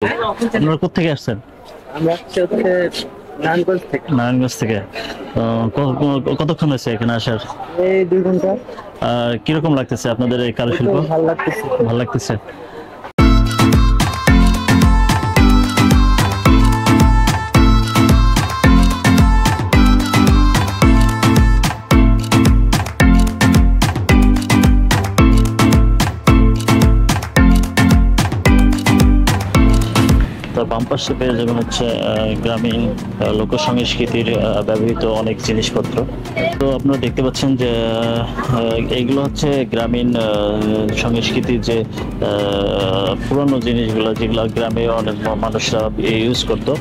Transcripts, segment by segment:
আপনারা কোত্থেকে আসছেন? আমরা হচ্ছে নারায়ণগঞ্জ থেকে। কতক্ষণ হয়েছে এখানে আসার? এই 2 ঘন্টা। কিরকম লাগতেছে আপনাদের এই কারুশিল্প? ভালো লাগতেছে। ভালো লাগতেছে। তার বাম পাশে পেয়ে যাবেন হচ্ছে গ্রামীণ লোক সংস্কৃতির ব্যবহৃত অনেক জিনিসপত্র। তো আপনারা দেখতে পাচ্ছেন যে এইগুলো হচ্ছে গ্রামীণ সংস্কৃতির যে পুরনো জিনিসগুলো, যেগুলো গ্রামে অনেক মানুষরা ইউজ করতো।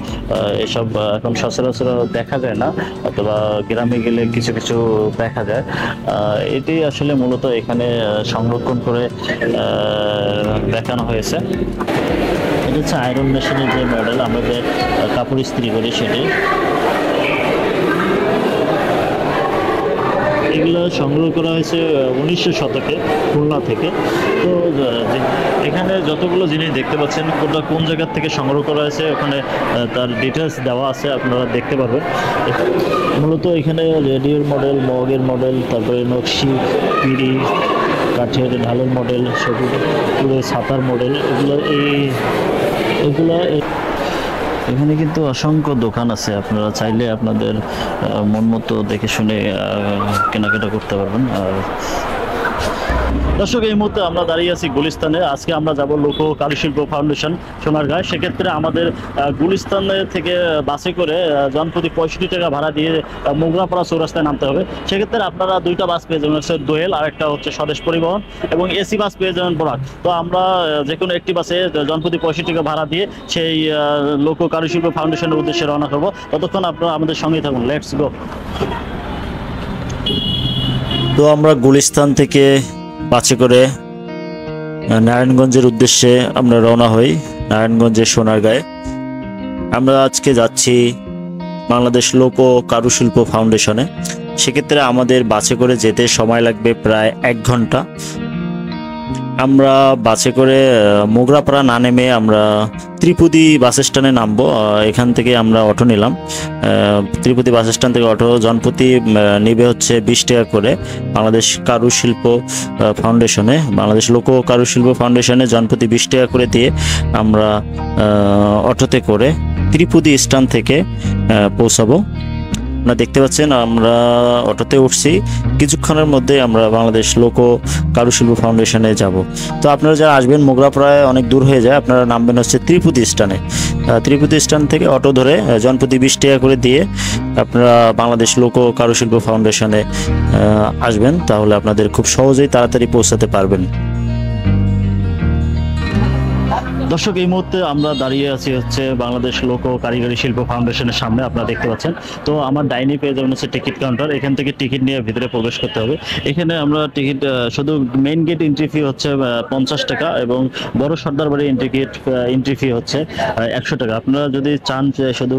এসব এখন সচরাচর দেখা যায় না, অথবা গ্রামে গেলে কিছু কিছু দেখা যায়। এটি আসলে মূলত এখানে সংরক্ষণ করে দেখানো হয়েছে। এটা হচ্ছে আয়রন মেশিনের যে মডেল, আমরা যে কাপড় ইস্ত্রি করি সেটি। এগুলো সংগ্রহ করা হয়েছে 1900 শতকে খুলনা থেকে। তো এখানে যতগুলো জিনিস দেখতে পাচ্ছেন, কোনটা কোন জায়গা থেকে সংগ্রহ করা হয়েছে ওখানে তার ডিটেলস দেওয়া আছে, আপনারা দেখতে পারবেন। মূলত এখানে রেডিওর মডেল, মগের মডেল, তারপরে নকশি, পিড়ি, কাঠের ঢালের মডেল, সবুজ ছাতার মডেল, এগুলো এখানে কিন্তু অসংখ্য দোকান আছে। আপনারা চাইলে আপনাদের মন মতো দেখে শুনে কেনাকাটা করতে পারবেন। আর দর্শক, এই মুহূর্তে আমরা দাঁড়িয়ে আছি গুলিস্তানে। আজকে আমরা যাব লোক কারুশিল্প ফাউন্ডেশন সোনারগাঁয়। সেক্ষেত্রে আমাদের গুলিস্তান থেকে বাসে করে জনপ্রতি 65 টাকা ভাড়া দিয়ে মোগরাপাড়া চৌরাস্তায় নামতে হবে। সেক্ষেত্রে আপনারা দুইটা বাস পেয়ে যাবেন, হচ্ছে দোয়েল আর একটা হচ্ছে স্বদেশ পরিবহন, এবং এসি বাস পেয়ে যাবেন বরাক। তো আমরা যে কোনো একটি বাসে জনপ্রতি 65 টাকা ভাড়া দিয়ে সেই লোক কারুশিল্প ফাউন্ডেশনের উদ্দেশ্যে রওনা করবো। ততক্ষণ আপনারা আমাদের সঙ্গেই থাকুন। Let's go. তো আমরা গুলিস্তান থেকে বাসে করে নারায়ণগঞ্জের উদ্দেশ্যে আমরা রওনা হই, নারায়ণগঞ্জের সোনারগাঁয়ে। আমরা আজকে যাচ্ছি বাংলাদেশ লোক কারুশিল্প ফাউন্ডেশনে। সেক্ষেত্রে আমাদের বাসে করে যেতে সময় লাগবে প্রায় 1 ঘন্টা। আমরা বাসে করে মোগরাপাড়া না নেমে আমরা ত্রিপুদি বাস স্ট্যান্ডে নামবো। এখান থেকে আমরা অটো নিলাম। ত্রিপুদি বাস স্ট্যান্ড থেকে অটো জনপ্রতি নিবে হচ্ছে 20 টাকা করে। বাংলাদেশ কারুশিল্প ফাউন্ডেশনে, বাংলাদেশ লোক কারুশিল্প ফাউন্ডেশনে জনপ্রতি 20 টাকা করে দিয়ে আমরা অটোতে করে ত্রিপুদি স্ট্যান্ড থেকে পৌঁছাবো। আপনারা দেখতে পাচ্ছেন আমরা অটোতে উঠছি, কিছুক্ষণের মধ্যে আমরা বাংলাদেশ লোক কারুশিল্প ফাউন্ডেশনে যাব। তো আপনারা যারা আসবেন, মোগরাপাড়ায় অনেক দূর হয়ে যায়, আপনারা নামবেন হচ্ছে ত্রিপুতি স্ট্যান্ডে। ত্রিপুতি স্ট্যান্ড থেকে অটো ধরে জনপ্রতি 20 টাকা করে দিয়ে আপনারা বাংলাদেশ লোক কারুশিল্প ফাউন্ডেশনে আসবেন। তাহলে আপনাদের খুব সহজেই তাড়াতাড়ি পৌঁছাতে পারবেন। দর্শক, এই মুহূর্তে আমরা দাঁড়িয়ে আছি হচ্ছে বাংলাদেশ লোক কারিগরি শিল্প ফাউন্ডেশনের সামনে, আপনারা দেখতে পাচ্ছেন। তো আমার ডাইনি পেয়ে যাবেন হচ্ছে টিকিট কাউন্টার। এখান থেকে টিকিট নিয়ে ভিতরে প্রবেশ করতে হবে। এখানে আমরা টিকিট শুধু মেইন গেট এন্ট্রি ফি হচ্ছে 50 টাকা, এবং বড় সর্দার বাড়ি এন্ট্রি ফি হচ্ছে 100 টাকা। আপনারা যদি চান যে শুধু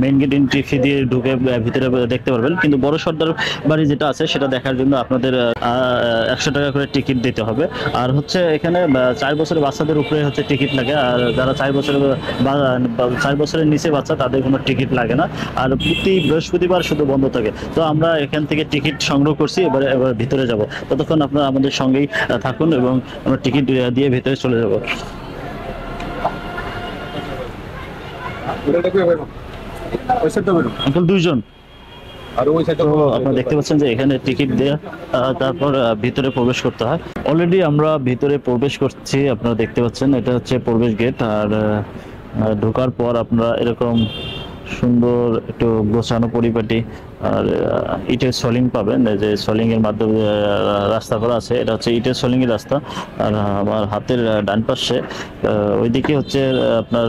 মেইন গেট এন্ট্রি ফি দিয়ে ঢুকে ভিতরে দেখতে পারবেন, কিন্তু বড় সর্দার বাড়ি যেটা আছে সেটা দেখার জন্য আপনাদের 100 টাকা করে টিকিট দিতে হবে। আর হচ্ছে এখানে 4 বছরের বাচ্চাদের উপরে হচ্ছে টিকিট লাগে, আর যারা 4 বছরের নিচে বাচ্চা তাদের কোনো টিকিট লাগে না। আর প্রতি বৃহস্পতিবার শুধু বন্ধ থাকে। তো আমরা এখান থেকে টিকিট সংগ্রহ করছি, এবার ভিতরে যাব। ততক্ষণ আপনারা আমাদের সঙ্গেই থাকুন এবং আমরা টিকিট দিয়ে ভিতরে চলে যাব। আঙ্কেল 2 জন। তো আপনারা দেখতে পাচ্ছেন যে এখানে টিকিট দিয়ে তারপর ভিতরে প্রবেশ করতে হয়। অলরেডি আমরা ভিতরে প্রবেশ করছি, আপনারা দেখতে পাচ্ছেন এটা হচ্ছে প্রবেশ গেট। আর ঢোকার পর আপনারা এরকম সুন্দর একটু গোছানো পরিপাটি আর ইটের সলিং পাবেন, যে সলিং এর মাধ্যমে রাস্তা করা আছে। এটা হচ্ছে ইটের সলিং এর রাস্তা। আর আমার হাতের ডান পাশে ওইদিকে হচ্ছে আপনার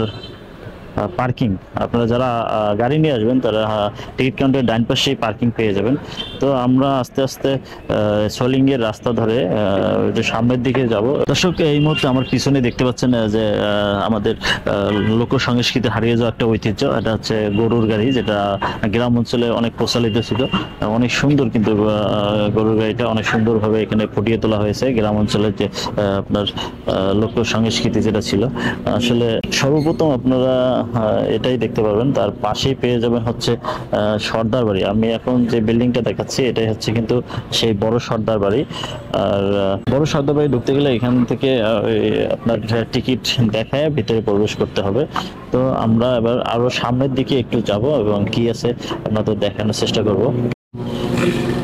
পার্কিং, আপনারা যারা গাড়ি নিয়ে আসবেন তারা টিকিট কাউন্টারের ডান পাশেই পার্কিং পেয়ে যাবেন। তো আমরা আস্তে আস্তে সোলিংয়ের রাস্তা ধরে যে সামনের দিকে যাব। দর্শক, এই মুহূর্তে আমার পিছনে দেখতে পাচ্ছেন যে আমাদের লোক সংস্কৃতি হারিয়ে যাওয়া একটা ঐতিহ্য, এটা হচ্ছে গরুর গাড়ি, যেটা গ্রাম অঞ্চলে অনেক প্রচলিত ছিল। অনেক সুন্দর, কিন্তু গরুর গাড়িটা অনেক সুন্দরভাবে এখানে ফুটিয়ে তোলা হয়েছে গ্রাম অঞ্চলের যে আপনার লোক সংস্কৃতি যেটা ছিল। আসলে সর্বপ্রথম আপনারা এটাই দেখতে পাবেন, তার পাশেই পেয়ে যাবেন হচ্ছে সর্দার বাড়ি। আমি এখন যে বিল্ডিংটা দেখাচ্ছি এটাই হচ্ছে কিন্তু সেই বড় সর্দার বাড়ি। আর বড় সর্দার বাড়ি ঢুকতে গেলে এখান থেকে আপনার টিকিট দেখায় ভিতরে প্রবেশ করতে হবে। তো আমরা এবার আরো সামনের দিকে একটু যাব এবং কি আছে আপনাদের দেখানোর চেষ্টা করব।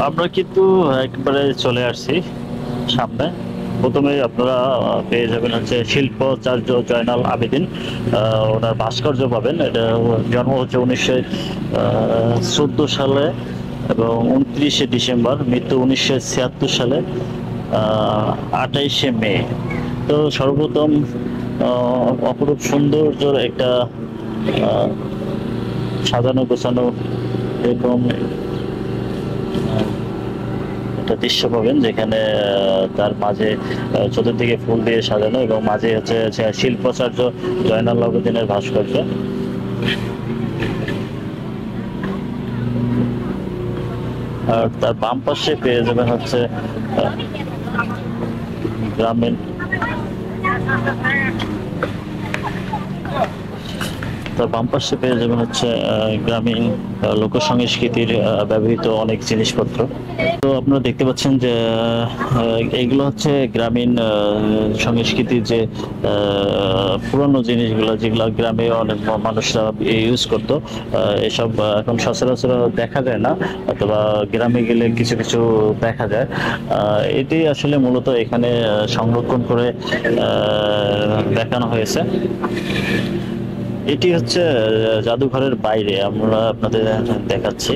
আমরা কিন্তু একবারে চলে আসছি সামনে। প্রথমে আপনারা পেয়ে যাবেন হচ্ছে শিল্পাচার্য জয়নাল আবেদিন, ওনার ভাস্কর্য পাবেন। এটা জন্ম হচ্ছে 1914 সালে এবং 29শে ডিসেম্বর, মৃত্যু 1976 সালে 28শে মে। তো সর্বপ্রথম অপরূপ সৌন্দর্যের একটা সাজানো গোছানো এরকম একটা দৃশ্য পাবেন, যেখানে তার মাঝে চতুর্দিকে ফুল দিয়ে সাজানো এবং মাঝে হচ্ছে শিল্পাচার্য জয়নাল আবেদিনের ভাস্কর্য। আর তার বাম পাশে পেয়ে যাবেন হচ্ছে গ্রামীণ তার বাম পাশে পেয়ে যাবেন হচ্ছে গ্রামীণ লোক সংস্কৃতির ব্যবহৃত অনেক জিনিসপত্র। তো আপনারা দেখতে পাচ্ছেন যে এইগুলো হচ্ছে গ্রামীণ সংস্কৃতির যে পুরনো জিনিসগুলো, যেগুলো গ্রামে অনেক মানুষরা ইউজ করতো। এসব এখন সচরাচর দেখা যায় না, অথবা গ্রামে গেলে কিছু কিছু দেখা যায়। এটি আসলে মূলত এখানে সংরক্ষণ করে দেখানো হয়েছে। এটি হচ্ছে জাদুঘরের বাইরে, আমরা আপনাদের দেখাচ্ছি।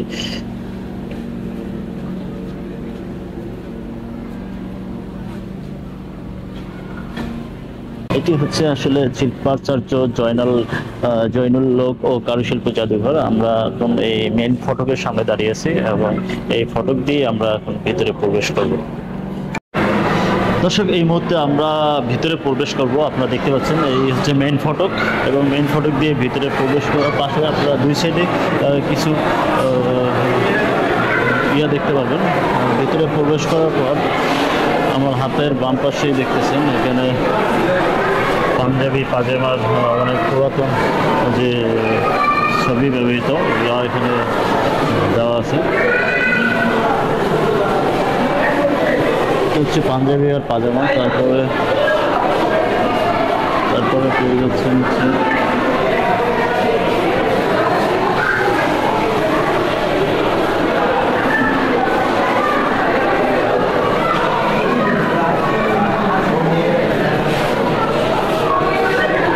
এটি হচ্ছে আসলে শিল্পাচার্য জয়নুল লোক ও কারুশিল্প জাদুঘর। আমরা এখন এই মেইন ফটকের সামনে দাঁড়িয়ে আছি এবং এই ফটক দিয়ে আমরা এখন ভিতরে প্রবেশ করব। দর্শক, এই মুহূর্তে আমরা ভিতরে প্রবেশ করব। আপনারা দেখতে পাচ্ছেন এই হচ্ছে মেইন ফটক, এবং মেইন ফটক দিয়ে ভিতরে প্রবেশ করার পাশে আপনারা দুই সাইডে কিছু দেখতে পাবেন। ভিতরে প্রবেশ করার পর আমার হাতের বাম পাশেই দেখতেছেন এখানে পাঞ্জাবি পাজামার অনেক পুরাতন যে ছবি ব্যবহৃত এগুলো এখানে দেওয়া আছে। হচ্ছে পাঞ্জাবি আর পাজামা। তারপরে পেয়ে যাচ্ছেন হচ্ছে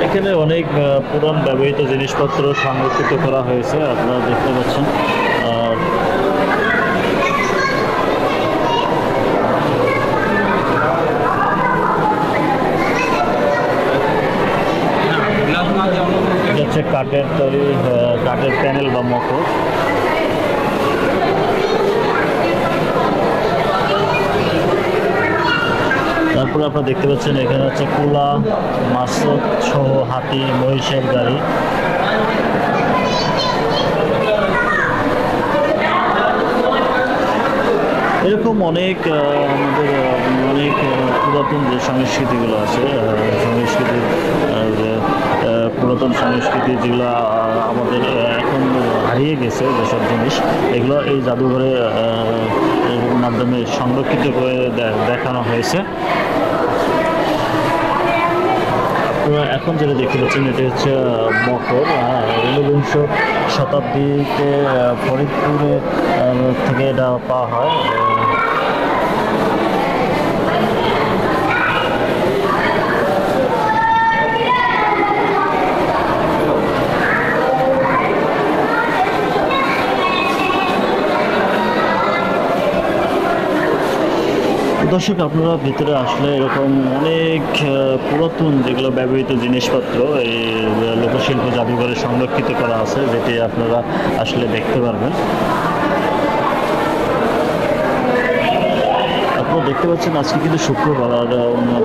এখানে অনেক পুরান ব্যবহৃত জিনিসপত্র সংরক্ষিত করা হয়েছে, আপনারা দেখতে পাচ্ছেন। আর হচ্ছে কাঠের তৈরি, কাঠের প্যানেল বা মকর। তারপরে আপনারা দেখতে পাচ্ছেন এখানে হচ্ছে কুলা, মাছক সহ হাতি, মহিষের গাড়ি। এরকম অনেক আমাদের অনেক পুরাতন যে সংস্কৃতিগুলো আছে, পুরাতন সংস্কৃতি যেগুলো আমাদের এখন হারিয়ে গেছে, যেসব জিনিস এগুলো এই জাদুঘরে মাধ্যমে সংরক্ষিত করে দেখানো হয়েছে। আপনারা এখন যেটা দেখতে পাচ্ছেন এটা হচ্ছে মকর। 19বিংশ শতাব্দীতে ফরিদপুরে থেকে এটা পাওয়া হয়। দর্শক, আপনারা ভিতরে আসলে এরকম অনেক পুরাতন যেগুলো ব্যবহৃত জিনিসপত্র এই লোক লোকশিল্প জাদুঘরে সংরক্ষিত করা আছে, যেটি আপনারা আসলে দেখতে পারবেন। আপনারা দেখতে পাচ্ছেন আজকে কিন্তু শুক্রবার, আর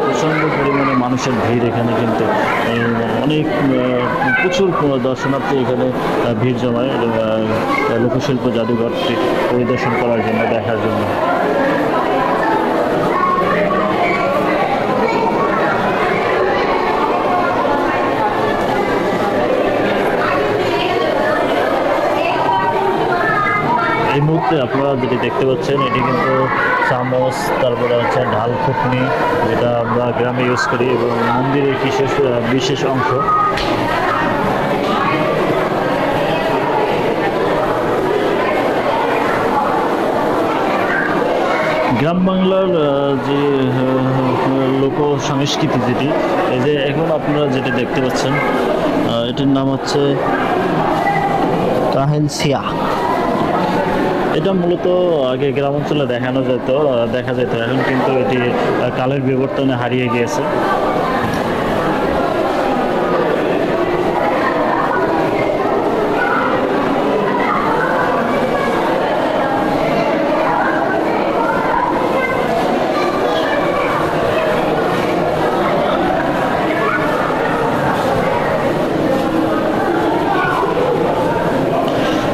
প্রচণ্ড পরিমাণে মানুষের ভিড় এখানে, কিন্তু অনেক প্রচুর দর্শনার্থী এখানে ভিড় জমায় লোকশিল্প জাদুঘরটি পরিদর্শন করার জন্য, দেখার জন্য। এই মুহূর্তে আপনারা যেটি দেখতে পাচ্ছেন এটি কিন্তু চামচ, তারপরে হচ্ছে ঢাল খুকনি, যেটা আমরা গ্রামে ইউজ করি, এবং মন্দিরের বিশেষ অংশ। গ্রাম বাংলার যে লোক সংস্কৃতি, যেটি এই যে এখন আপনারা যেটি দেখতে পাচ্ছেন, এটির নাম হচ্ছে কাহেল সিয়া। এটা মূলত আগে গ্রাম অঞ্চলে দেখা যেত, এখন কিন্তু এটি কালের বিবর্তনে হারিয়ে গিয়েছে।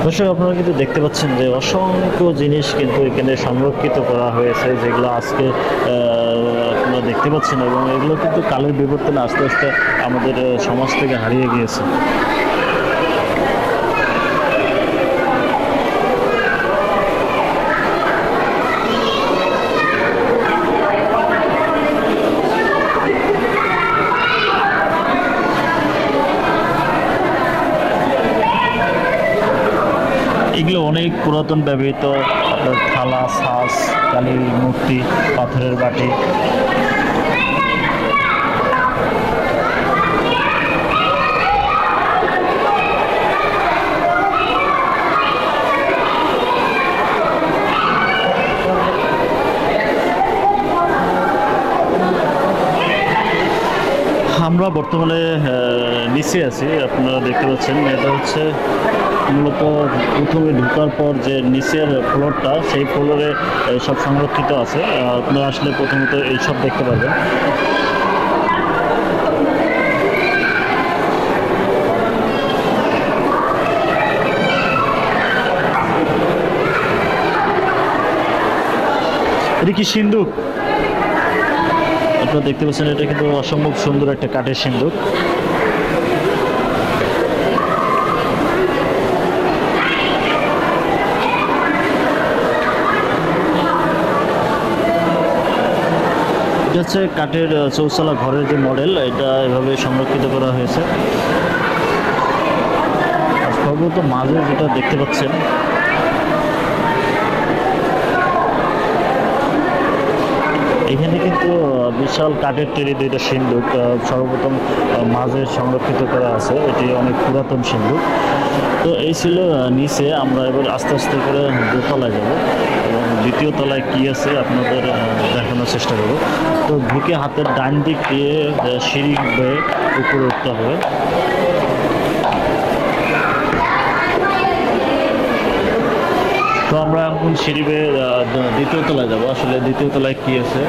দর্শক, আপনারা কিন্তু দেখতে পাচ্ছেন যে অসংখ্য জিনিস কিন্তু এখানে সংরক্ষিত করা হয়েছে, যেগুলো আজকে আপনারা দেখতে পাচ্ছেন, এবং এগুলো কিন্তু কালের বিবর্তনে আস্তে আস্তে আমাদের সমাজ থেকে হারিয়ে গিয়েছে। এগুলো অনেক পুরাতন ব্যবহৃত আপনার থালা, ছাঁচ, কালীর মূর্তি, পাথরের বাটি। আমরা বর্তমানে নিচে আছি, আপনারা দেখতে পাচ্ছেন। এটা হচ্ছে মূলত প্রথমে ঢোকার পর যে নিচের ফ্লোরটা, সেই ফ্লোরে সব সংরক্ষিত আছে। আপনারা আসলে প্রথমত এইসব দেখতে পাবেন। এটা কি সিন্দুক? আপনারা দেখতে পাচ্ছেন, এটা কিন্তু অসম্ভব সুন্দর একটা কাঠের সিন্দুক। এটা হচ্ছে কাঠের চৌচালা ঘরের যে মডেল, এটা এভাবে সংরক্ষিত করা হয়েছে। আর সর্বত মাঝে যেটা দেখতে পাচ্ছেন, এখানে কিন্তু বিশাল কাঠের তৈরি দুইটা সিন্দুক সর্বপ্রথম মাঝে সংরক্ষিত করা আছে। এটি অনেক পুরাতন সিন্দুক। তো এই ছিল নিচে। আমরা এবার আস্তে আস্তে করে দোতলায় যাব, এবং দ্বিতীয় তলায় কি আছে আপনাদের দেখানোর চেষ্টা করব। তো ঢুকে হাতের ডান দিক দিয়ে সিঁড়ি বেয়ে উপরে উঠতে হবে। তো আমরা এখন সিঁড়ি বেয়ে দ্বিতীয় তলায় যাবো। আসলে দ্বিতীয় তলায় কি আছে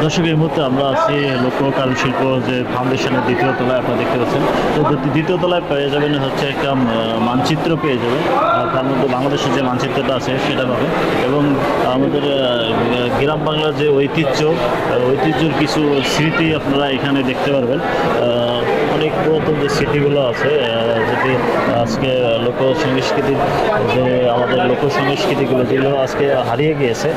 দর্শক, এই মুহূর্তে আমরা আছি লোক কারুশিল্প যে ফাউন্ডেশনের দ্বিতীয় তলায়, আপনারা দেখতে পাচ্ছেন। তো দ্বিতীয় তলায় পেয়ে যাবেন হচ্ছে একটা মানচিত্র পেয়ে যাবেন, তার মধ্যে বাংলাদেশের যে মানচিত্রটা আছে সেটা পাবেন, এবং আমাদের গ্রাম বাংলার যে ঐতিহ্যের কিছু স্মৃতি আপনারা এখানে দেখতে পারবেন। অনেক পুরাতন যে স্মৃতিগুলো আছে, যেটি আজকে আমাদের লোক সংস্কৃতিগুলো যেগুলো আজকে হারিয়ে গিয়েছে,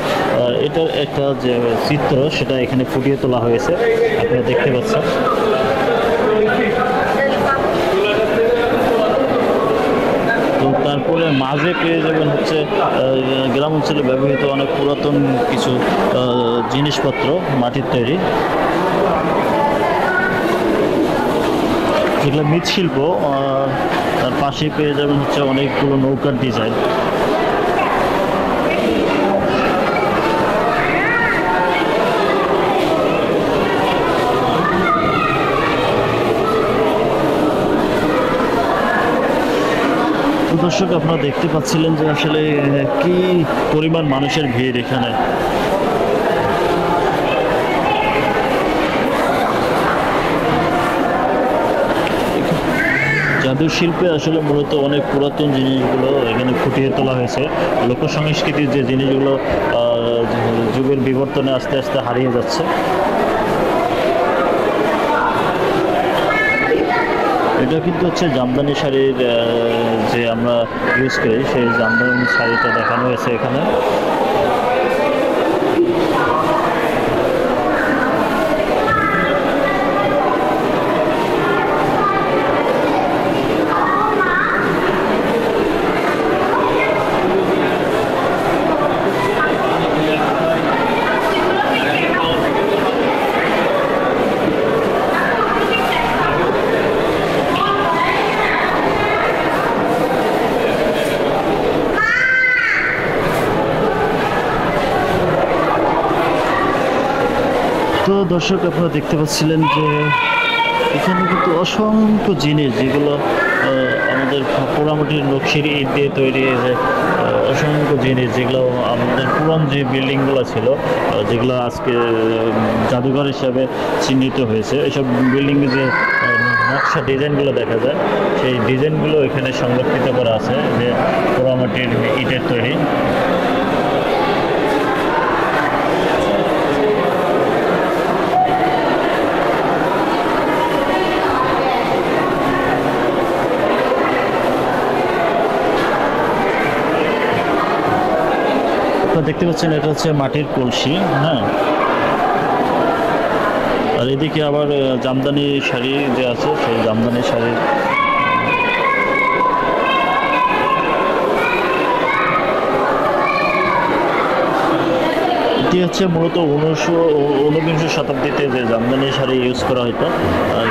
এটার একটা যে চিত্র সেটা এখানে ফুটিয়ে তোলা হয়েছে, আপনারা দেখতে পাচ্ছেন। তো তারপরে মাঝে পেয়ে যাবেন হচ্ছে গ্রাম অঞ্চলে ব্যবহৃত অনেক পুরাতন কিছু জিনিসপত্র, মাটির তৈরি, যেগুলো মৃৎশিল্প। তার পাশে পেয়ে যাবেন হচ্ছে অনেকগুলো নৌকার ডিজাইন। দর্শক আপনারা দেখতে পাচ্ছিলেন যে আসলে কি পরিমাণ মানুষের ভিড় এখানে। জাদু শিল্পে আসলে মূলত অনেক পুরাতন জিনিসগুলো এখানে ফুটিয়ে তোলা হয়েছে। লোক সংস্কৃতির যে জিনিসগুলো যুগের বিবর্তনে আস্তে আস্তে হারিয়ে যাচ্ছে। এটা কিন্তু হচ্ছে জামদানি শাড়ির যে আমরা ইউজ করি সেই জামদানি শাড়িটা দেখানো হয়েছে এখানে। তো দর্শক আপনারা দেখতে পাচ্ছিলেন যে এখানে কিন্তু অসংখ্য জিনিস যেগুলো আমাদের পোড়ামাটির নকশির ইট দিয়ে তৈরি যে অসংখ্য জিনিস যেগুলো আমাদের পুরান যে বিল্ডিংগুলো ছিল যেগুলো আজকে জাদুঘর হিসাবে চিহ্নিত হয়েছে, এইসব বিল্ডিংয়ে যে নকশা ডিজাইনগুলো দেখা যায় সেই ডিজাইনগুলো এখানে সংরক্ষিত করা আছে যে পোড়ামাটির ইটের তৈরি। দেখতে পাচ্ছেন এটা হচ্ছে মাটির কলসি, হ্যাঁ। আর এদিকে আবার জামদানি শাড়ি যে আছে সেই জামদানি শাড়ির এটি হচ্ছে মূলত 19ঊনবিংশ শতাব্দীতে যে জামদানি শাড়ি ইউজ করা হতো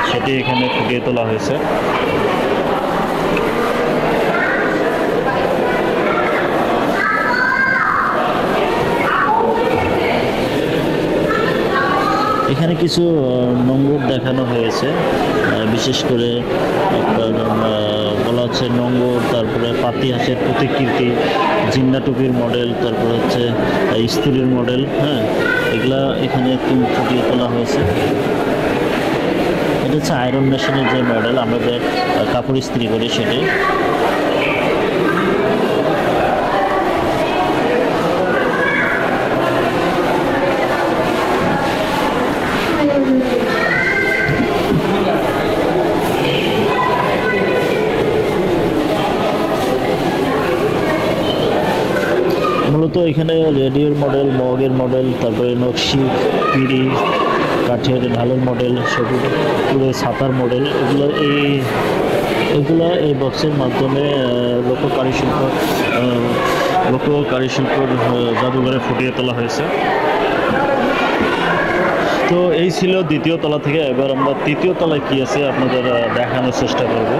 সেটি এখানে ফুটিয়ে তোলা হয়েছে। এখানে কিছু নোঙ্গর দেখানো হয়েছে, বিশেষ করে আপনার বলা হচ্ছে নোঙ্গর, তারপরে পাতি হাঁসের প্রতিকৃতি, জিন্না টুপির মডেল, তারপরে হচ্ছে স্ত্রীর মডেল, হ্যাঁ, এগুলা এখানে ফুটিয়ে তোলা হয়েছে। এটা হচ্ছে আয়রন মেশিনের যে মডেল আমরা যে কাপড় ইস্ত্রি করি সেটাই। মূলত এখানে রেডিওর মডেল, মগের মডেল, তারপরে নকশি, পিড়ি, কাঠের ঢালের মডেল, পুরো ছাতার মডেল, এগুলো এই বক্সের মাধ্যমে লোক কারুশিল্পর জাদুঘরে ফুটিয়ে তোলা হয়েছে। তো এই ছিল দ্বিতীয় তলা থেকে। এবার আমরা তৃতীয় তলায় কি আছে আপনাদের দেখানোর চেষ্টা করব।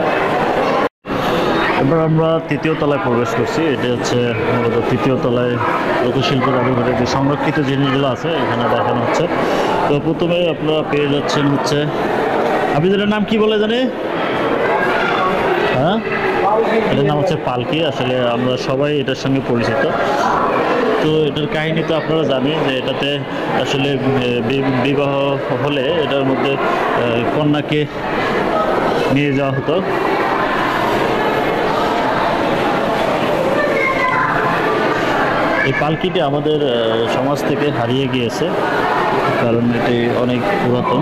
এবার আমরা তৃতীয় তলায় প্রবেশ করছি। এটা হচ্ছে মূলত তৃতীয় তলায় লোকশিল্প জাদুঘরের যে সংরক্ষিত জিনিসগুলো আছে এখানে দেখানো হচ্ছে। তো প্রথমে আপনারা পেয়ে যাচ্ছেন হচ্ছে, আপনাদের নাম কি বলে জানি? হ্যাঁ, এটার নাম হচ্ছে পালকি। আসলে আমরা সবাই এটার সঙ্গে পরিচিত। তো এটার কাহিনী তো আপনারা জানেন যে এটাতে আসলে বিবাহ হলে এটার মধ্যে কন্যাকে নিয়ে যাওয়া হতো। এই পালকিটি আমাদের সমাজ থেকে হারিয়ে গিয়েছে, কারণ এটি অনেক পুরাতন।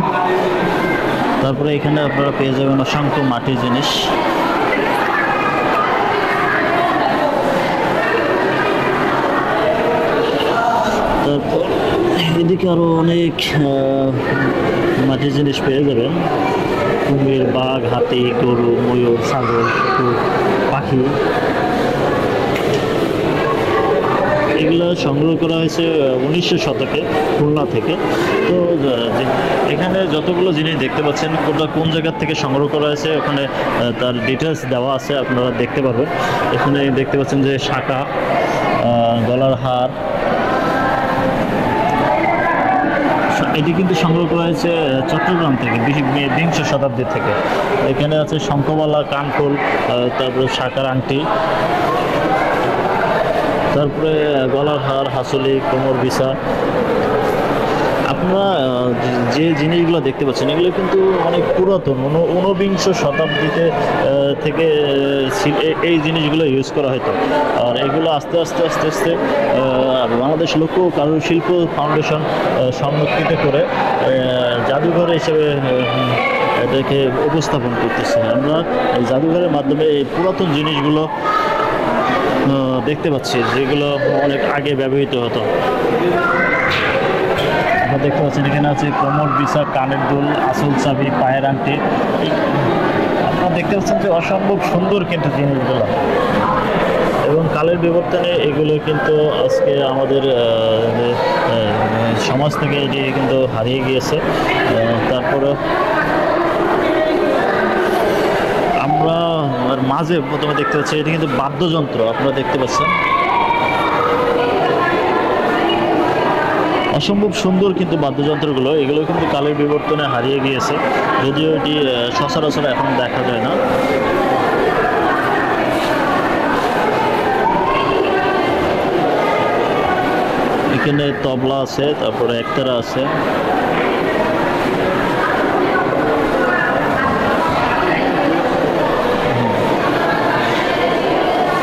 তারপরে এখানে আপনারা পেয়ে যাবেন অসংখ্য মাটির জিনিস। তারপর এদিকে আরো অনেক মাটির জিনিস পেয়ে যাবেন, কুমির, বাঘ, হাতি, গরু, ময়ূর, ছাগল, পাখি। এগুলো সংগ্রহ করা হয়েছে 1900 শতকে খুলনা থেকে। তো এখানে যতগুলো জিনিস দেখতে পাচ্ছেন কোনটা কোন জায়গার থেকে সংগ্রহ করা হয়েছে ওখানে তার ডিটেলস দেওয়া আছে, আপনারা দেখতে পারবেন। এখানে দেখতে পাচ্ছেন যে শাঁখা, গলার হার, এটি কিন্তু সংগ্রহ করা হয়েছে চট্টগ্রাম থেকে, বিংশ শতাব্দী থেকে। এখানে আছে শঙ্খমালা, কানফুল, তারপরে শাঁখার আংটি, তারপরে গলার হার, হাসুলি, কোমর বিছা। আপনারা যে জিনিসগুলো দেখতে পাচ্ছেন এগুলো কিন্তু অনেক পুরাতন, ঊনবিংশ শতাব্দীতে থেকে এই জিনিসগুলো ইউজ করা হতো। আর এগুলো আস্তে আস্তে আস্তে আস্তে বাংলাদেশ লোক কারুশিল্প ফাউন্ডেশন সংরক্ষিত করে জাদুঘর হিসেবে এটাকে উপস্থাপন করতেছে। আমরা এই জাদুঘরের মাধ্যমে এই পুরাতন জিনিসগুলো দেখতে পাচ্ছি, যেগুলো অনেক আগে ব্যবহৃত হতো। আপনারা দেখতে পাচ্ছেন এখানে আছে কোমর বিছা, কানের দুল, আসল চাবি, পায়ের আংটি। আপনারা দেখতে পাচ্ছেন যে অসম্ভব সুন্দর কিন্তু জিনিসগুলো, এবং কালের বিবর্তনে এগুলো কিন্তু আজকে আমাদের সমাজ থেকে এটি কিন্তু হারিয়ে গিয়েছে। তারপরে আমরা মাঝে প্রথমে দেখতে পাচ্ছি এটি কিন্তু বাদ্যযন্ত্র। আপনারা দেখতে পাচ্ছেন অসম্ভব সুন্দর কিন্তু বাদ্যযন্ত্রগুলো, এগুলো কিন্তু কালের বিবর্তনে হারিয়ে গিয়েছে, যদিও এটি সচরাচর এখন দেখা যায় না। এখানে তবলা আছে, তারপরে একতারা আছে।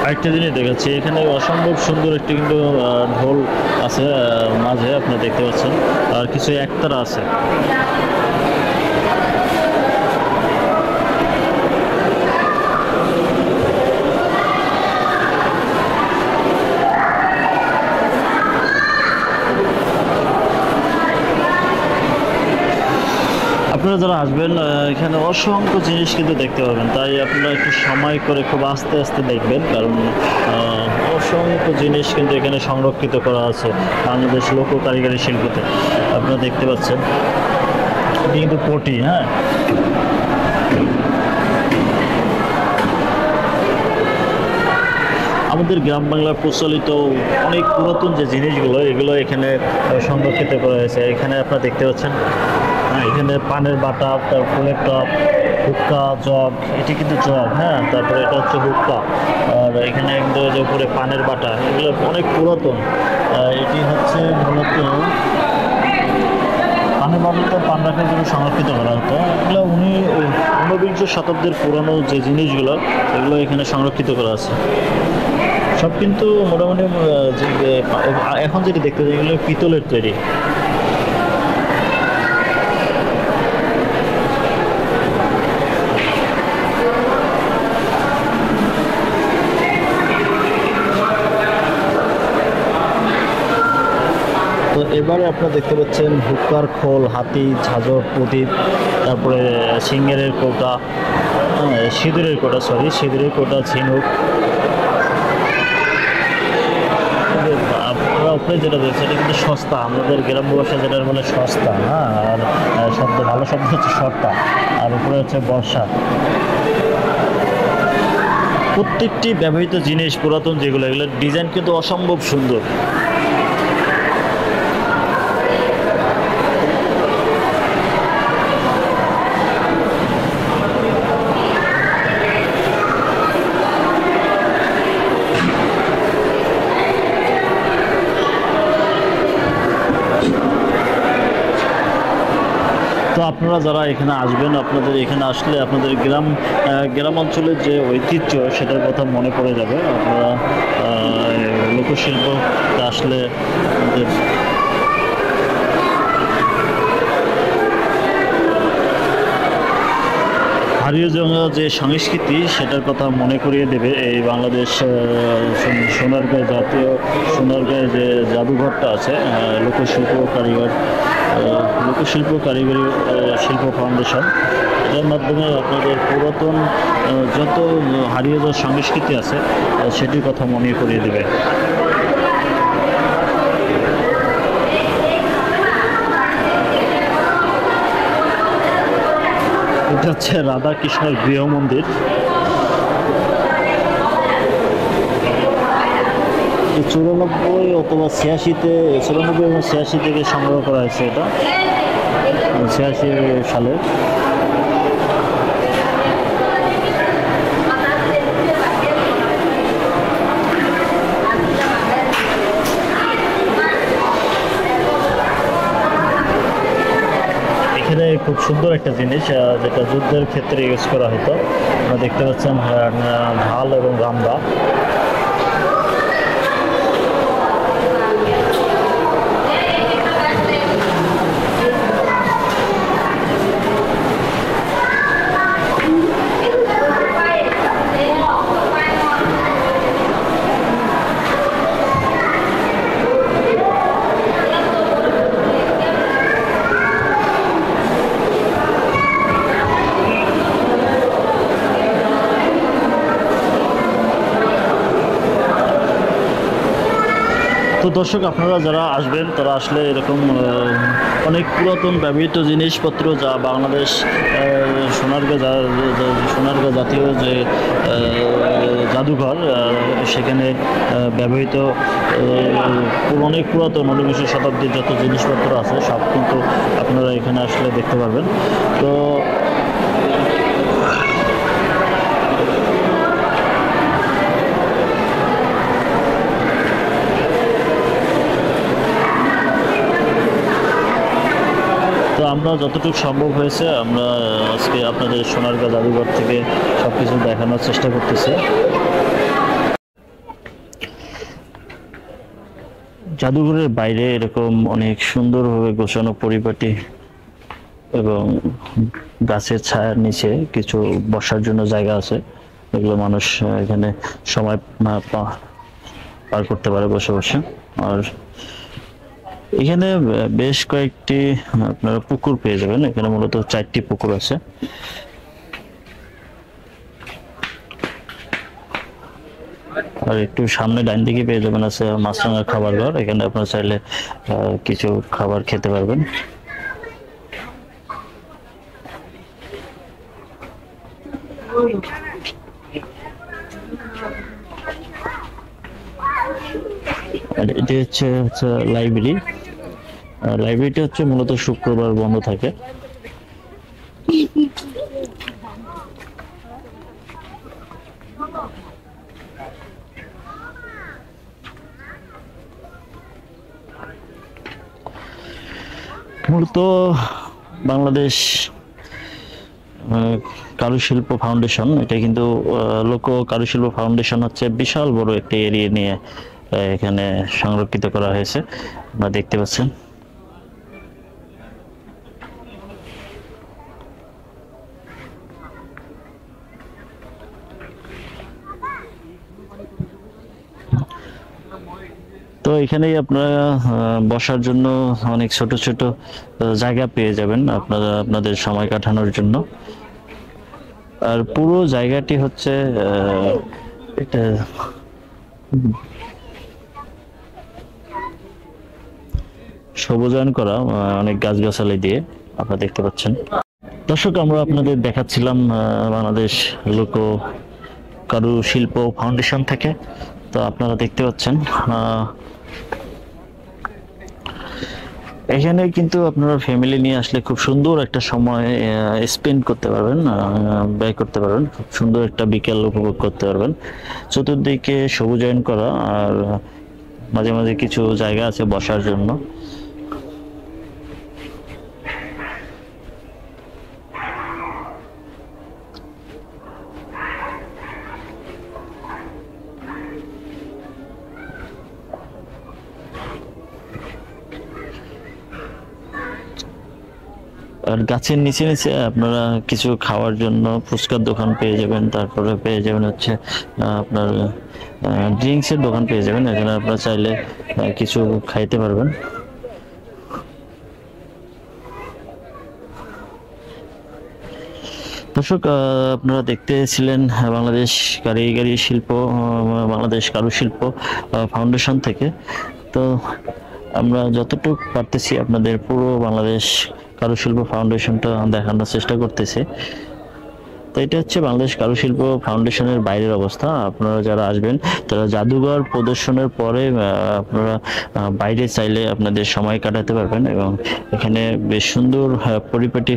আরেকটা জিনিস দেখাচ্ছি, এখানে অসম্ভব সুন্দর একটি কিন্তু ঢোল আছে মাঝে, আপনি দেখতে পাচ্ছেন, আর কিছু একতারা আছে। আপনারা যারা আসবেন এখানে অসংখ্য জিনিস কিন্তু দেখতে পাবেন, তাই আপনারা একটু সময় করে খুব আস্তে আস্তে দেখবেন, কারণ অসংখ্য জিনিস কিন্তু এখানে সংরক্ষিত করা আছে বাংলাদেশ লোক কারিগরি শিল্পতে। আপনারা দেখতে পাচ্ছেন এটি কিন্তু পটি। হ্যাঁ, আমাদের গ্রাম বাংলার প্রচলিত অনেক পুরাতন যে জিনিসগুলো এগুলো এখানে সংরক্ষিত করা হয়েছে। এখানে আপনারা দেখতে পাচ্ছেন এখানে পানের বাটা, তার ফুলের টপ, হুক্কা, জগ, এটি কিন্তু জগ। হ্যাঁ, তারপরে এটা হচ্ছে হুক্কা, আর এখানে কিন্তু যে উপরে পানের বাটা, এগুলো অনেক পুরাতন। এটি হচ্ছে মূলত পানের বাটাটা পান রাখার জন্য সংরক্ষিত করা হতো। এগুলো ঊনবিংশ শতাব্দীর পুরানো যে জিনিসগুলো এগুলো এখানে সংরক্ষিত করা আছে। সব কিন্তু মোটামুটি এখন যেটি দেখতে পাচ্ছি এগুলো পিতলের তৈরি। তো এবারে আপনারা দেখতে পাচ্ছেন হুক্কার খোল, হাতি, ঝাঁঝর, প্রদীপ, তারপরে সিঙ্গারের কৌটা, সিঁদুরের কৌটা, ঝিনুক। আপনারা উপরে যেটা দেখছেন এটা কিন্তু সস্তা, আমাদের গ্রাম্য ভাষায় যেটা বলে সস্তা। হ্যাঁ, আর ভালো শব্দ হচ্ছে সস্তা, আর উপরে হচ্ছে বর্ষা। প্রত্যেকটি ব্যবহৃত জিনিস পুরাতন যেগুলো, এগুলোর ডিজাইন কিন্তু অসম্ভব সুন্দর। তো আপনারা যারা এখানে আসবেন, আপনাদের এখানে আসলে আপনাদের গ্রাম অঞ্চলের যে ঐতিহ্য সেটার কথা মনে পড়ে যাবে। আপনারা লোকশিল্প আসলে হারিয়ে যাওয়া যে সংস্কৃতি সেটার কথা মনে করিয়ে দেবে এই বাংলাদেশ সোনারগাঁও জাতীয় সোনারগাঁও যে জাদুঘরটা আছে, লোকশিল্প কারিগরি শিল্প ফাউন্ডেশন। এটার মাধ্যমে আপনাদের পুরাতন যত হারিয়ে যাওয়া সংস্কৃতি আছে সেটির কথা মনে করিয়ে দেবে। এটা হচ্ছে রাধা কৃষ্ণের গৃহ মন্দির। 94 অথবা 86 থেকে সংগ্রহ করা হয়েছে এটা। 1986 সালে। এখানে খুব সুন্দর একটা জিনিস যেটা যুদ্ধের ক্ষেত্রে ইউজ করা হতো। আপনারা দেখতে পাচ্ছেন ঢাল এবং রামদা। তো দর্শক, আপনারা যারা আসবেন তারা আসলে এরকম অনেক পুরাতন ব্যবহৃত জিনিসপত্র যা বাংলাদেশ সোনারগাঁ জাতীয় যে জাদুঘর, সেখানে ব্যবহৃত অনেক পুরাতন 19 শতাব্দীর যত জিনিসপত্র আছে সব কিন্তু আপনারা এখানে আসলে দেখতে পারবেন। তো আমরা যতটুকু সম্ভব হয়েছে আমরা আজকে আপনাদের সোনারগাঁ জাদুঘর থেকে সবকিছু দেখানোর চেষ্টা করতেছি। জাদুঘরের বাইরে এরকম অনেক সুন্দরভাবে গোছানো পরিপাটি এবং গাছের ছায়ার নিচে কিছু বসার জন্য জায়গা আছে, এগুলো মানুষ এখানে সময় পার করতে পারে বসে বসে। আর এখানে বেশ কয়েকটি আপনারা পুকুর পেয়ে যাবেন। এখানে মূলত 4টি পুকুর আছে। আর একটু সামনে ডান দিকে পেয়ে যাবেন আছে মাছরাঙা খাবার ঘর। এখানে আপনারা চাইলে কিছু খাবার খেতে পারবেন। আর এটি হচ্ছে লাইব্রেরি। লাইব্রেরিটা হচ্ছে মূলত শুক্রবার বন্ধ থাকে। মূলত বাংলাদেশ কারুশিল্প ফাউন্ডেশন, এটা কিন্তু লোক কারুশিল্প ফাউন্ডেশন হচ্ছে বিশাল বড় একটা এরিয়া নিয়ে এখানে সংরক্ষিত করা হয়েছে, আপনারা দেখতে পাচ্ছেন। তো এখানেই আপনারা বসার জন্য অনেক ছোট ছোট জায়গা পেয়ে যাবেন আপনারা আপনাদের সময় কাটানোর জন্য। আর পুরো জায়গাটি হচ্ছে এটা সবুজায়ন করা অনেক গাছগাছালি দিয়ে, আপনারা দেখতে পাচ্ছেন। দর্শক, আমরা আপনাদের দেখাচ্ছিলাম বাংলাদেশ লোক কারুশিল্প ফাউন্ডেশন থেকে। তো আপনারা দেখতে পাচ্ছেন এখানে কিন্তু আপনারা ফ্যামিলি নিয়ে আসলে খুব সুন্দর একটা সময় স্পেন্ড করতে পারবেন, ব্যয় করতে পারবেন, খুব সুন্দর একটা বিকেল উপভোগ করতে পারবেন। চতুর্দিকে সবুজায়ন করা আর মাঝে মাঝে কিছু জায়গা আছে বসার জন্য। আর গাছের নিচে নিচে আপনারা কিছু খাওয়ার জন্য ফুচকার দোকান পেয়ে যাবেন, তারপরে পেয়ে যাবেন হচ্ছে আপনার ড্রিঙ্কসের দোকান পেয়ে যাবেন। এখানে আপনারা চাইলে কিছু খাইতে পারবেন। দর্শক, আপনারা দেখতেছিলেন বাংলাদেশ বাংলাদেশ কারুশিল্প ফাউন্ডেশন থেকে। তো আমরা যতটুকু পারতেছি আপনাদের পুরো বাংলাদেশ কারুশিল্প ফাউন্ডেশনটা দেখানোর চেষ্টা করতেছি। তো এটা হচ্ছে বাংলাদেশ কারুশিল্প ফাউন্ডেশনের বাইরের অবস্থা। আপনারা যারা আসবেন তারা জাদুঘর প্রদর্শনের পরে আপনারা বাইরে চাইলে আপনাদের সময় কাটাতে পারবেন, এবং এখানে বেশ সুন্দর পরিপাটি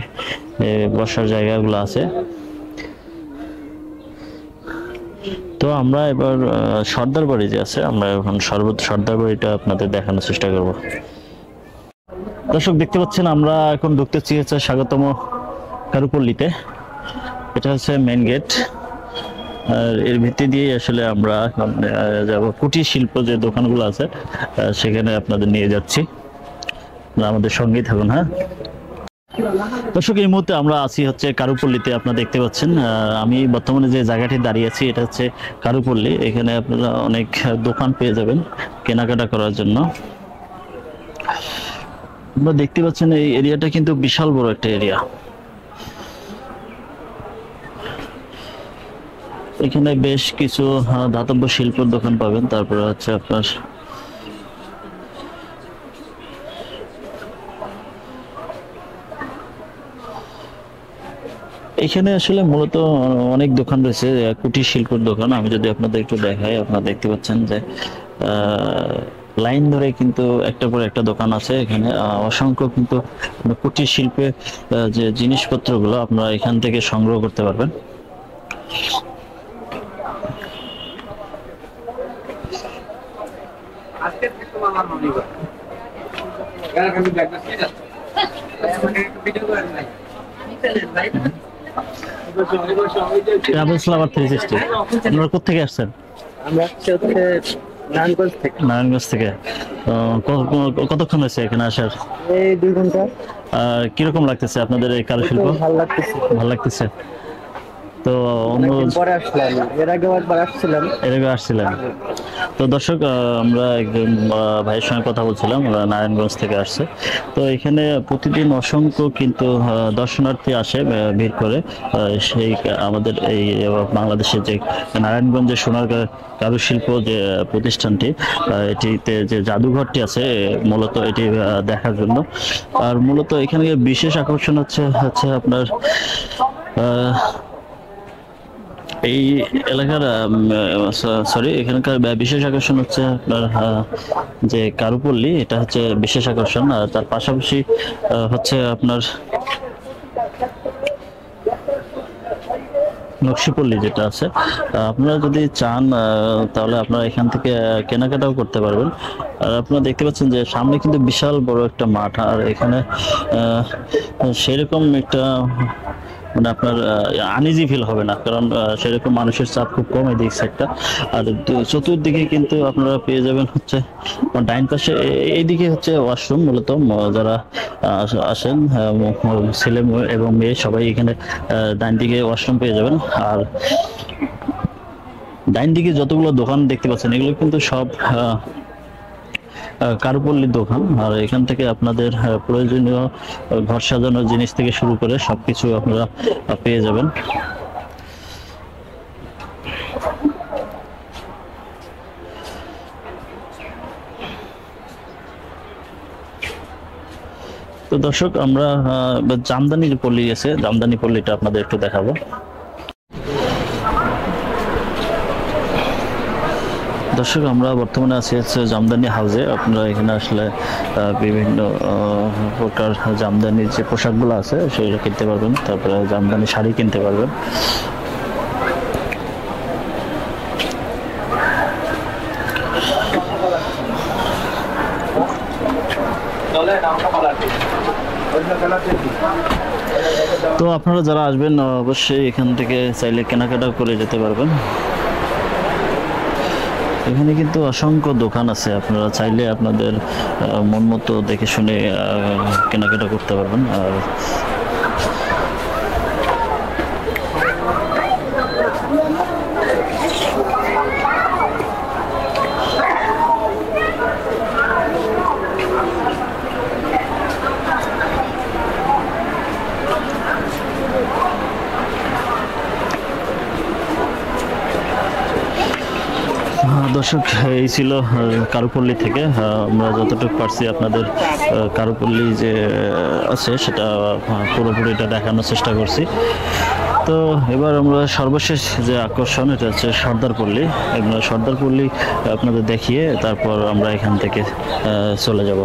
বসার জায়গাগুলো আছে। তো আমরা এবার সর্দার বাড়ি যে আছে, আমরা এখন সর্দার বাড়িটা আপনাদের দেখানোর চেষ্টা করব। দর্শক দেখতে পাচ্ছেন আমরা এখন ঢুকতেছি হচ্ছে স্বাগতম কারুপল্লীতে। এটা হচ্ছে মেন গেট, আর এর ভিত্তি দিয়ে আসলে আমরা এখন যাব কুটির শিল্প যে দোকানগুলো আছে সেখানে আপনাদের নিয়ে যাচ্ছি। আমাদের সঙ্গেই থাকুন। হ্যাঁ দর্শক, এই মুহূর্তে আমরা আছি হচ্ছে কারুপল্লীতে। আপনারা দেখতে পাচ্ছেন আমি বর্তমানে যে জায়গাটি দাঁড়িয়ে আছি এটা হচ্ছে কারুপল্লী। এখানে আপনারা অনেক দোকান পেয়ে যাবেন কেনাকাটা করার জন্য। আপনারা দেখতে পাচ্ছেন এই এরিয়াটা কিন্তু বিশাল বড় একটা এরিয়া। এখানে বেশ কিছু ধাতব্য শিল্পের দোকান পাবেন। তারপরে হচ্ছে আপনার এখানে আসলে মূলত অনেক দোকান রয়েছে, কুটির শিল্পের দোকান। আমি যদি আপনাদের একটু দেখাই, আপনারা দেখতে পাচ্ছেন যে লাইন ধরে কিন্তু একটার পর একটা দোকান আছে। এখানে অসংখ্য কিন্তু কুটির শিল্পে যে জিনিসপত্রগুলো আপনারা এখান থেকে সংগ্রহ করতে পারবেন। আপনারা কোথেকে আসছেন? আমরা আসছি হচ্ছে নারায়ণগঞ্জ থেকে। নারায়ণগঞ্জ থেকে। কতক্ষণ হয়েছে এখানে আসার? এই 2 ঘন্টা। কিরকম লাগতেছে আপনাদের এই কারুশিল্প? ভালো লাগতেছে। ভালো লাগতেছে। তো অনেকদিন পরে আসলাম, এর আগেও একবার আসছিলাম। এর আগে আসছিলেন। তো দর্শক, আমরা একজন ভাইয়ের সঙ্গে কথা বলছিলাম, ওরা নারায়ণগঞ্জ থেকে আসছে। তো এখানে প্রতিদিন অসংখ্য কিন্তু দর্শনার্থী আসে ভিড় করে। সেই আমাদের এই বাংলাদেশের যে নারায়ণগঞ্জের সোনার কারুশিল্প যে প্রতিষ্ঠানটি, এটিতে যে জাদুঘরটি আছে মূলত এটি দেখার জন্য। আর মূলত এখানে বিশেষ আকর্ষণ হচ্ছে আপনার এই এলাকার এখানকার বিশেষ আকর্ষণ হচ্ছে আপনার যে কারুপল্লী, এটা হচ্ছে বিশেষ আকর্ষণ। আর তার পাশাপাশি হচ্ছে আপনার নকশিপল্লী যেটা আছে। আপনারা যদি চান তাহলে আপনারা এখান থেকে কেনাকাটাও করতে পারবেন। আর আপনারা দেখতে পাচ্ছেন যে সামনে কিন্তু বিশাল বড় একটা মাঠ, আর এখানে সেরকম একটা মানে আপনার আনইজি ফিল হবে না, কারণ সেরকম মানুষের চাপ খুব কম এই দিক সাইডটা। আর চতুর্দিকে কিন্তু আপনারা পেয়ে যাবেন হচ্ছে ডাইন পাশে এইদিকে হচ্ছে ওয়াশরুম। মূলত যারা আসেন ছেলে এবং মেয়ে সবাই এখানে ডাইন দিকে ওয়াশরুম পেয়ে যাবেন। আর ডাইন দিকে যতগুলো দোকান দেখতে পাচ্ছেন এগুলো কিন্তু সব কারুপল্লীর দোকান। আর এখান থেকে আপনাদের প্রয়োজনীয় ঘর সাজানোর জিনিস থেকে শুরু করে সবকিছু আপনারা পেয়ে যাবেন। তো দর্শক, আমরা জামদানি পল্লী আছে, জামদানি পল্লীটা আপনাদের একটু দেখাবো। দর্শক, আমরা বর্তমানে আছি হচ্ছে জামদানি হাউসে। আপনারা এখানে আসলে বিভিন্ন প্রকার জামদানির যে পোশাকগুলো আছে সেগুলো কিনতে পারবেন। তারপরে জামদানি শাড়ি কিনতে পারবেন। তো আপনারা যারা আসবেন অবশ্যই এখান থেকে চাইলে কেনাকাটা করে যেতে পারবেন। এখানে কিন্তু অসংখ্য দোকান আছে, আপনারা চাইলে আপনাদের মন মতো দেখে শুনে কেনাকাটা করতে পারবেন। আর দর্শক, এই ছিল কারুপল্লী থেকে আমরা যতটুকু পারছি আপনাদের কারুপল্লী যে আছে সেটা পুরোপুরিটা দেখানোর চেষ্টা করছি। তো এবার আমরা সর্বশেষ যে আকর্ষণ এটা হচ্ছে সর্দারপল্লী। আমরা সর্দারপল্লী আপনাদের দেখিয়ে তারপর আমরা এখান থেকে চলে যাব।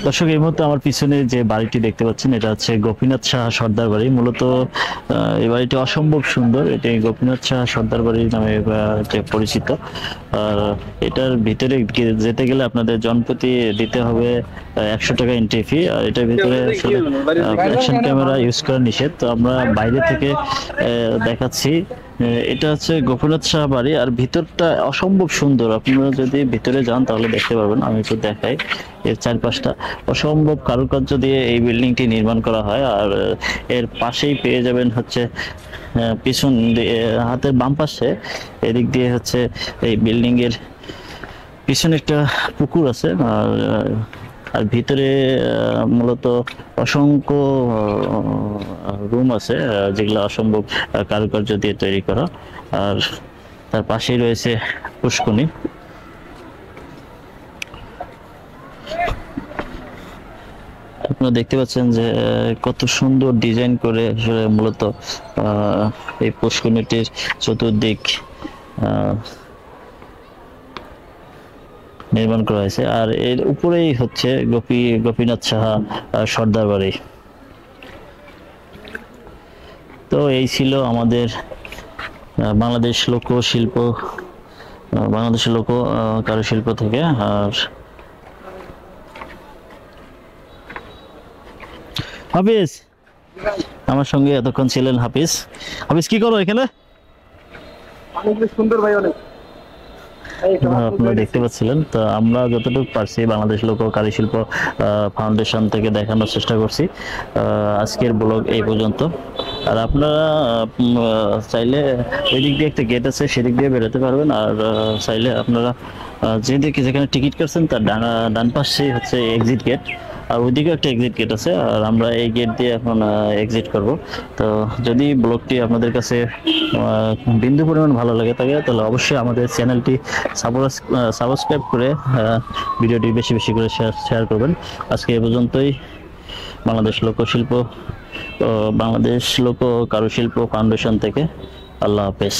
দর্শক, এই মুহূর্তে আমার পিছনে যে বাড়িটি দেখতে পাচ্ছেন এটা হচ্ছে গোপীনাথ সাহা সর্দার বাড়ি। মূলত এই বাড়িটি অসম্ভব সুন্দর। এটি গোপীনাথ সাহা সর্দার বাড়ি নামে যে পরিচিত। আর এটার ভিতরে যেতে গেলে আপনাদের জনপ্রতি দিতে হবে 100 টাকা এন্ট্রি ফি। আর এটার ভিতরে অ্যাকশন ক্যামেরা ইউজ করা নিষেধ। তো আমরা বাইরে থেকে দেখাচ্ছি। এটা হচ্ছে গোপীনাথ সাহা বাড়ি, আর ভিতরটা অসম্ভব সুন্দর। আপনারা যদি ভিতরে যান তাহলে দেখতে পারবেন। আমি একটু দেখাই, এর চারপাশটা অসম্ভব কারুকার্য দিয়ে এই বিল্ডিংটি নির্মাণ করা হয়। আর এর পাশেই পেয়ে যাবেন হচ্ছে পিছন হাতের বাম পাশে এদিক দিয়ে হচ্ছে এই বিল্ডিং এর পিছনে একটা পুকুর আছে। আর ভিতরে মূলত অসংখ্য রুম আছে যেগুলো অসম্ভব কারুকার্য দিয়ে তৈরি করা। আর তার পাশেই রয়েছে পুষ্করণী। আপনারা দেখতে পাচ্ছেন যে কত সুন্দর ডিজাইন করে আসলে মূলত এই পুষ্করণীটির চতুর্দিক নির্মাণ করা হয়েছে। আর এর উপরেই হচ্ছে গোপীনাথ সাহা সর্দার বাড়ি। তো এই ছিল আমাদের বাংলাদেশ লোকশিল্প, বাংলাদেশের লোক কারুশিল্প থেকে। আর হাফিজ আমার সঙ্গে এতক্ষণ ছিলেন। হাফিজ, কি করো এখানে? অনেক সুন্দর ভাই, অনেক আপনারা দেখতে পাচ্ছিলেন। তো আমরা যতটুকু পারছি বাংলাদেশ লোক কারুশিল্প ফাউন্ডেশন থেকে দেখানোর চেষ্টা করছি। আজকের ব্লগ এই পর্যন্ত। আর আপনারা চাইলে ওই দিক দিয়ে একটা গেট আছে, সেদিক দিয়ে বেরোতে পারবেন। আর চাইলে আপনারা যেখানে টিকিট কাটছেন তার ডান পাশে হচ্ছে এক্সিট গেট, আর ওইদিকে একটা এক্সিট গেট আছে। আর আমরা এই গেট দিয়ে এখন এক্সিট করব। তো যদি ব্লগটি আপনাদের কাছে বিন্দু পরিমাণ ভালো লাগে থাকে তাহলে অবশ্যই আমাদের চ্যানেলটি সাবস্ক্রাইব করে ভিডিওটি বেশি বেশি করে শেয়ার করবেন। আজকে এ পর্যন্তই। বাংলাদেশ লোকশিল্প বাংলাদেশ লোক কারুশিল্প ফাউন্ডেশন থেকে আল্লাহ হাফেজ।